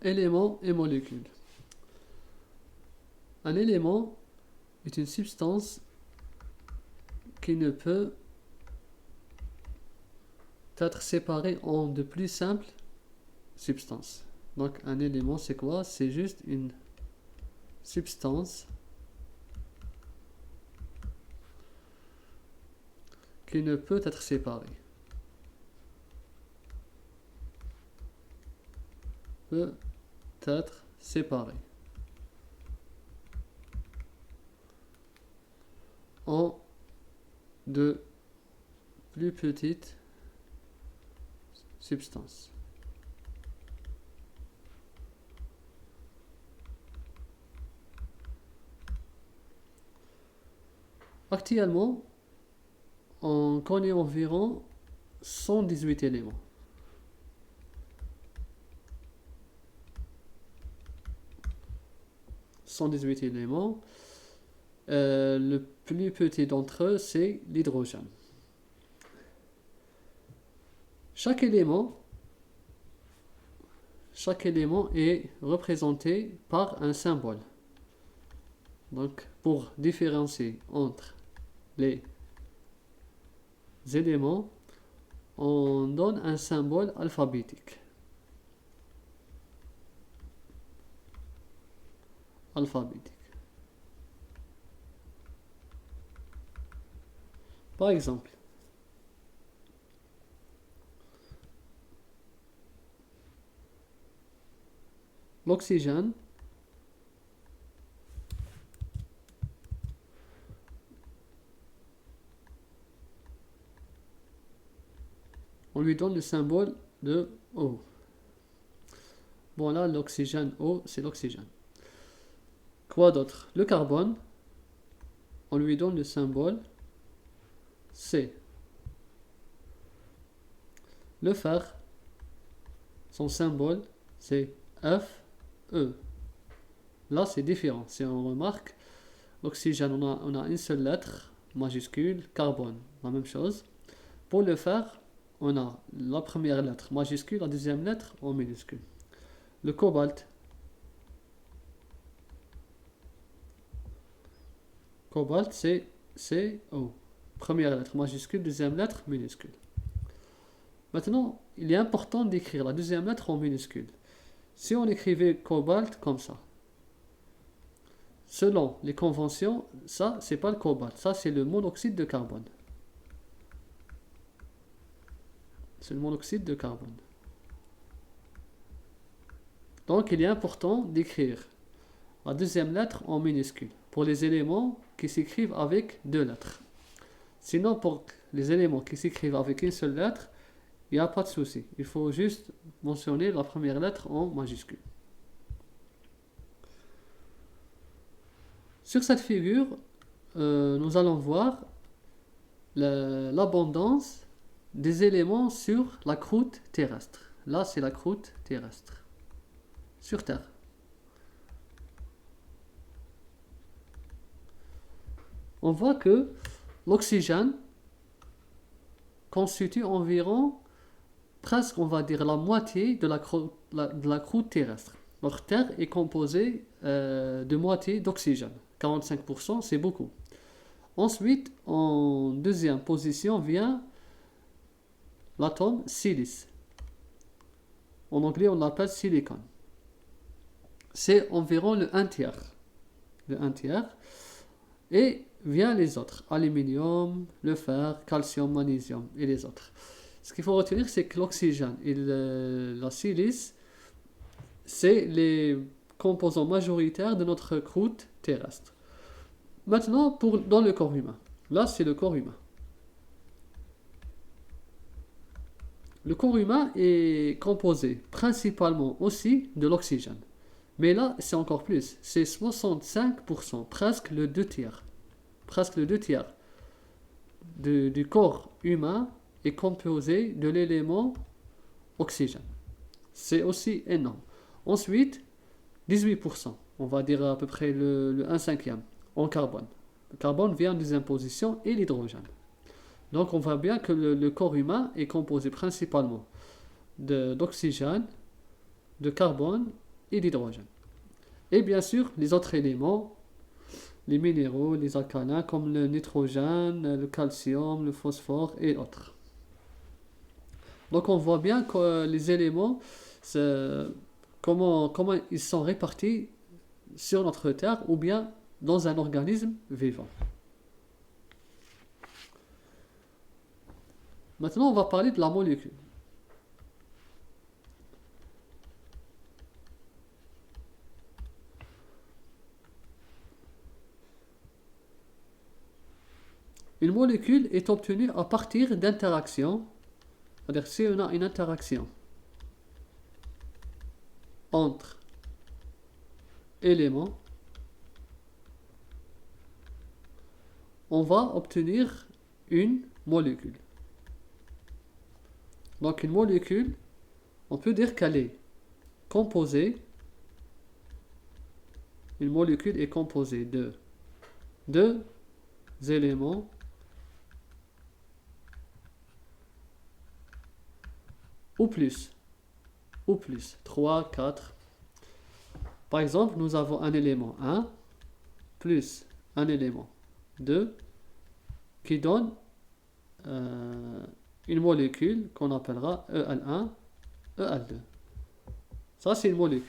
Éléments et molécules. Un élément est une substance qui ne peut être séparée en de plus simples substances. Donc un élément, c'est quoi? C'est juste une substance qui ne peut être séparée. Peut être séparée en de plus petites substances. Actuellement, on connaît environ 118 éléments. Le plus petit d'entre eux, c'est l'hydrogène. Chaque élément est représenté par un symbole. Donc, pour différencier entre les éléments, on donne un symbole alphabétique. Par exemple, l'oxygène on lui donne le symbole de O. Bon là, l'oxygène O, c'est l'oxygène. Quoi d'autre? Le carbone, on lui donne le symbole C. Le fer, son symbole, c'est Fe. Là, c'est différent. Si on remarque, l'oxygène, on a une seule lettre, majuscule, carbone, la même chose. Pour le fer, on a la première lettre majuscule, la deuxième lettre en minuscule. Le cobalt, c'est CO. Première lettre majuscule, deuxième lettre minuscule. Maintenant, il est important d'écrire la deuxième lettre en minuscule. Si on écrivait cobalt comme ça, selon les conventions, ça, c'est pas le cobalt, ça, c'est le monoxyde de carbone. C'est le monoxyde de carbone. Donc, il est important d'écrire la deuxième lettre en minuscule pour les éléments qui s'écrivent avec deux lettres. Sinon, pour les éléments qui s'écrivent avec une seule lettre, il n'y a pas de souci. Il faut juste mentionner la première lettre en majuscule. Sur cette figure, nous allons voir l'abondance des éléments sur la croûte terrestre. Là, c'est la croûte terrestre. Sur Terre. On voit que l'oxygène constitue environ, presque on va dire la moitié de la croûte terrestre. Notre Terre est composée de moitié d'oxygène. 45%, c'est beaucoup. Ensuite, en deuxième position vient l'atome silice. En anglais, on l'appelle silicone. C'est environ le 1/3. Et vient les autres, aluminium, le fer, calcium, magnésium et les autres. Ce qu'il faut retenir, c'est que l'oxygène et la silice, c'est les composants majoritaires de notre croûte terrestre. Maintenant, dans le corps humain. Là, c'est le corps humain. Le corps humain est composé principalement aussi de l'oxygène. Mais là, c'est encore plus. C'est 65%, presque le 2/3. Presque le 2/3 du corps humain est composé de l'élément oxygène. C'est aussi énorme. Ensuite, 18%, on va dire à peu près le 1/5 en carbone. Le carbone vient en deuxième position et l'hydrogène. Donc on voit bien que le corps humain est composé principalement d'oxygène, de carbone et d'hydrogène. Et bien sûr, les autres éléments, les minéraux, les alcalins comme le nitrogène, le calcium, le phosphore et autres. Donc on voit bien que les éléments, comment ils sont répartis sur notre Terre ou bien dans un organisme vivant. Maintenant, on va parler de la molécule. Une molécule est obtenue à partir d'interactions, c'est-à-dire si on a une interaction entre éléments, on va obtenir une molécule. Donc une molécule, on peut dire qu'elle est composée, une molécule est composée de deux éléments ou plus, 3, 4. Par exemple, nous avons un élément 1 plus un élément 2 qui donne une molécule qu'on appellera EL1, EL2. Ça, c'est une molécule.